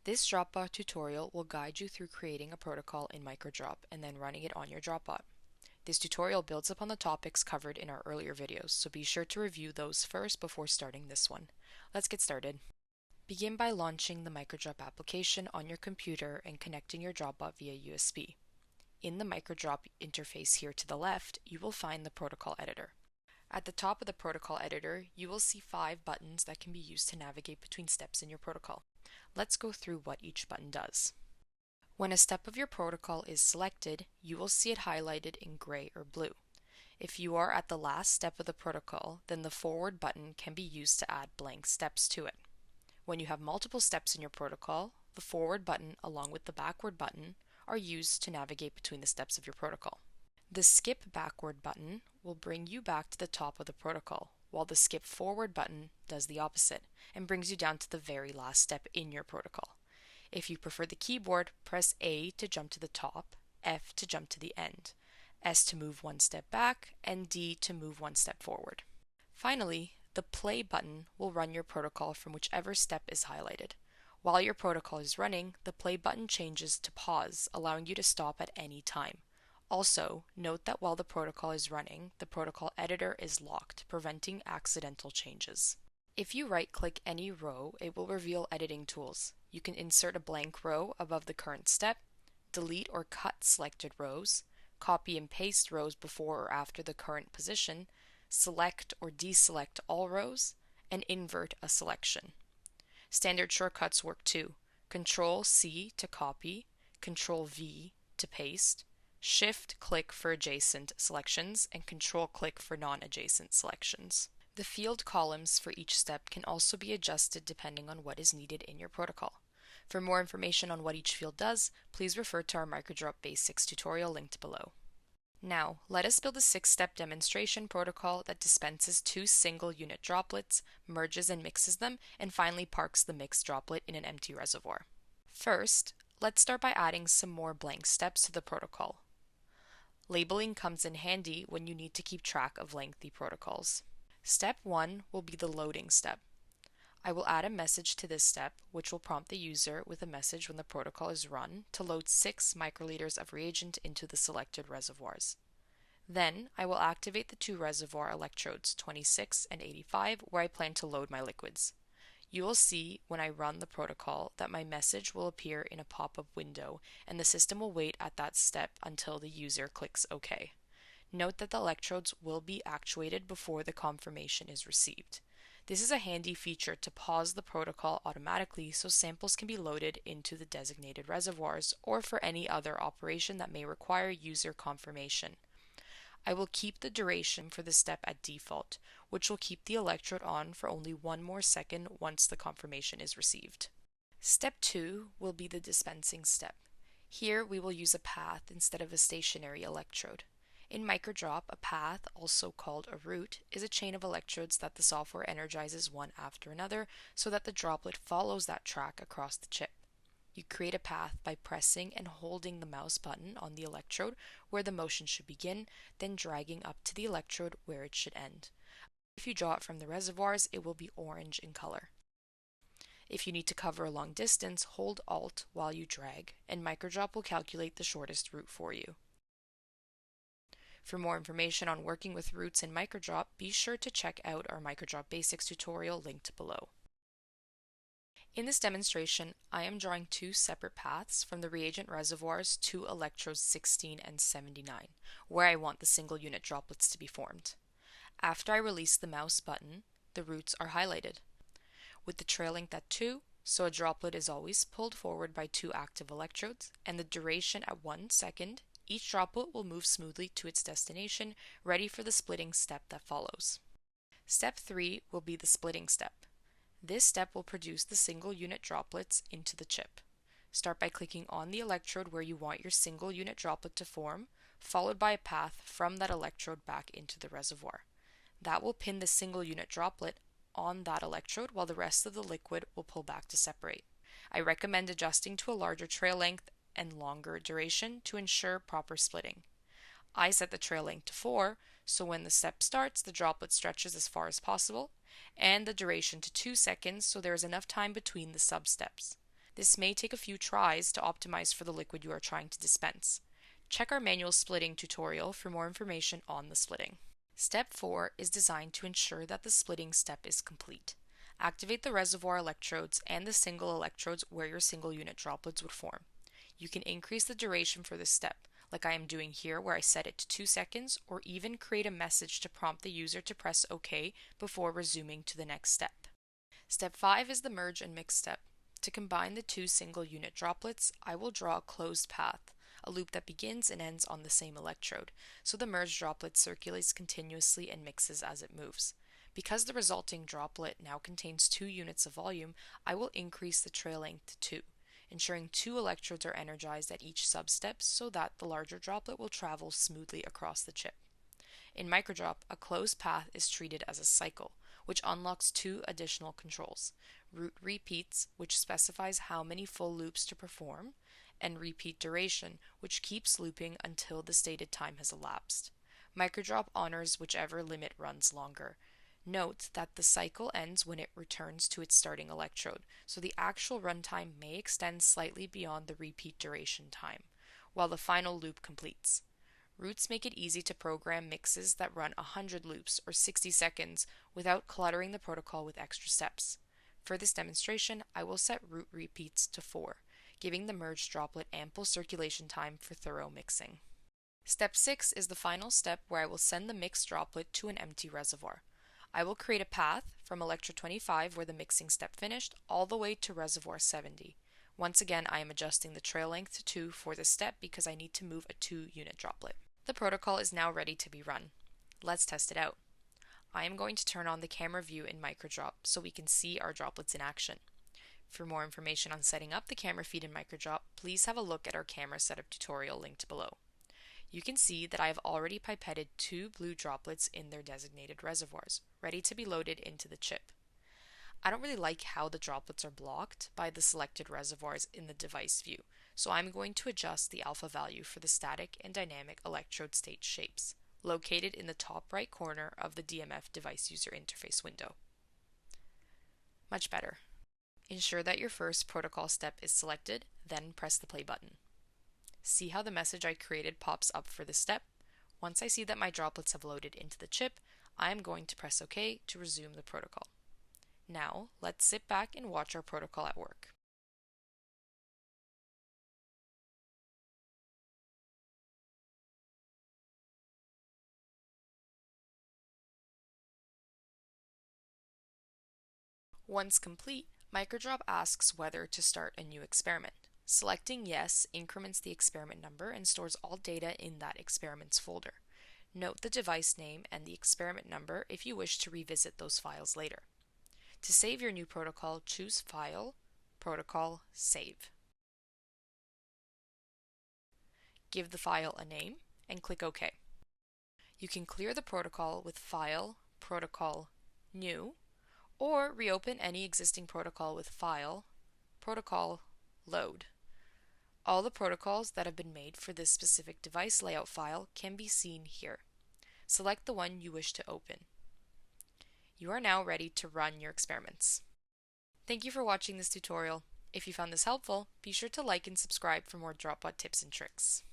This DropBot tutorial will guide you through creating a protocol in Microdrop and then running it on your DropBot. This tutorial builds upon the topics covered in our earlier videos, so be sure to review those first before starting this one. Let's get started. Begin by launching the Microdrop application on your computer and connecting your DropBot via USB. In the Microdrop interface here to the left, you will find the protocol editor. At the top of the protocol editor, you will see 5 buttons that can be used to navigate between steps in your protocol. Let's go through what each button does. When a step of your protocol is selected, you will see it highlighted in gray or blue. If you are at the last step of the protocol, then the forward button can be used to add blank steps to it. When you have multiple steps in your protocol, the forward button along with the backward button are used to navigate between the steps of your protocol. The skip backward button will bring you back to the top of the protocol, while the skip forward button does the opposite and brings you down to the very last step in your protocol. If you prefer the keyboard, press A to jump to the top, F to jump to the end, S to move one step back, and D to move one step forward. Finally, the play button will run your protocol from whichever step is highlighted. While your protocol is running, the play button changes to pause, allowing you to stop at any time. Also, note that while the protocol is running, the protocol editor is locked, preventing accidental changes. If you right-click any row, it will reveal editing tools. You can insert a blank row above the current step, delete or cut selected rows, copy and paste rows before or after the current position, select or deselect all rows, and invert a selection. Standard shortcuts work too. Control-C to copy, Control-V to paste, Shift-click for adjacent selections, and Control-click for non-adjacent selections. The field columns for each step can also be adjusted depending on what is needed in your protocol. For more information on what each field does, please refer to our Microdrop Basics tutorial linked below. Now, let us build a 6-step demonstration protocol that dispenses 2 single unit droplets, merges and mixes them, and finally parks the mixed droplet in an empty reservoir. First, let's start by adding some more blank steps to the protocol. Labeling comes in handy when you need to keep track of lengthy protocols. Step 1 will be the loading step. I will add a message to this step, which will prompt the user with a message when the protocol is run to load 6 microliters of reagent into the selected reservoirs. Then, I will activate the 2 reservoir electrodes, 26 and 85, where I plan to load my liquids. You will see when I run the protocol that my message will appear in a pop-up window, and the system will wait at that step until the user clicks OK. Note that the electrodes will be actuated before the confirmation is received. This is a handy feature to pause the protocol automatically so samples can be loaded into the designated reservoirs or for any other operation that may require user confirmation. I will keep the duration for the step at default, which will keep the electrode on for only 1 more second once the confirmation is received. Step 2 will be the dispensing step. Here we will use a path instead of a stationary electrode. In Microdrop, a path, also called a route, is a chain of electrodes that the software energizes one after another so that the droplet follows that track across the chip. You create a path by pressing and holding the mouse button on the electrode where the motion should begin, then dragging up to the electrode where it should end. If you draw it from the reservoirs, it will be orange in color. If you need to cover a long distance, hold Alt while you drag, and Microdrop will calculate the shortest route for you. For more information on working with routes in Microdrop, be sure to check out our Microdrop Basics tutorial linked below. In this demonstration, I am drawing 2 separate paths from the reagent reservoirs to electrodes 16 and 79, where I want the single unit droplets to be formed. After I release the mouse button, the routes are highlighted. With the trail length at 2, so a droplet is always pulled forward by 2 active electrodes, and the duration at 1 second, each droplet will move smoothly to its destination, ready for the splitting step that follows. Step 3 will be the splitting step. This step will produce the single unit droplets into the chip. Start by clicking on the electrode where you want your single unit droplet to form, followed by a path from that electrode back into the reservoir. That will pin the single unit droplet on that electrode while the rest of the liquid will pull back to separate. I recommend adjusting to a larger trail length and longer duration to ensure proper splitting. I set the trail length to 4, so when the step starts, the droplet stretches as far as possible, and the duration to 2 seconds so there is enough time between the sub-steps. This may take a few tries to optimize for the liquid you are trying to dispense. Check our manual splitting tutorial for more information on the splitting. Step 4 is designed to ensure that the splitting step is complete. Activate the reservoir electrodes and the single electrodes where your single unit droplets would form. You can increase the duration for this step, like I am doing here where I set it to 2 seconds, or even create a message to prompt the user to press OK before resuming to the next step. Step 5 is the merge and mix step. To combine the two single unit droplets, I will draw a closed path, a loop that begins and ends on the same electrode, so the merged droplet circulates continuously and mixes as it moves. Because the resulting droplet now contains 2 units of volume, I will increase the trail length to 2, ensuring 2 electrodes are energized at each substep so that the larger droplet will travel smoothly across the chip. In Microdrop, a closed path is treated as a cycle, which unlocks 2 additional controls: root repeats, which specifies how many full loops to perform, and repeat duration, which keeps looping until the stated time has elapsed. Microdrop honors whichever limit runs longer. Note that the cycle ends when it returns to its starting electrode, so the actual runtime may extend slightly beyond the repeat duration time, while the final loop completes. Roots make it easy to program mixes that run 100 loops or 60 seconds without cluttering the protocol with extra steps. For this demonstration, I will set root repeats to 4, giving the merged droplet ample circulation time for thorough mixing. Step 6 is the final step where I will send the mixed droplet to an empty reservoir. I will create a path from electrode 25, where the mixing step finished, all the way to reservoir 70. Once again, I am adjusting the trail length to 2 for this step because I need to move a 2-unit droplet. The protocol is now ready to be run. Let's test it out. I am going to turn on the camera view in Microdrop so we can see our droplets in action. For more information on setting up the camera feed in Microdrop, please have a look at our camera setup tutorial linked below. You can see that I have already pipetted 2 blue droplets in their designated reservoirs, ready to be loaded into the chip. I don't really like how the droplets are blocked by the selected reservoirs in the device view, so I'm going to adjust the alpha value for the static and dynamic electrode state shapes, located in the top right corner of the DMF device user interface window. Much better. Ensure that your first protocol step is selected, then press the play button. See how the message I created pops up for this step? Once I see that my droplets have loaded into the chip, I am going to press OK to resume the protocol. Now, let's sit back and watch our protocol at work. Once complete, Microdrop asks whether to start a new experiment. Selecting yes increments the experiment number and stores all data in that experiment's folder. Note the device name and the experiment number if you wish to revisit those files later. To save your new protocol, choose File, Protocol, Save. Give the file a name and click OK. You can clear the protocol with File, Protocol, New, or reopen any existing protocol with File, Protocol, Load. All the protocols that have been made for this specific device layout file can be seen here. Select the one you wish to open. You are now ready to run your experiments. Thank you for watching this tutorial. If you found this helpful, be sure to like and subscribe for more DropBot tips and tricks.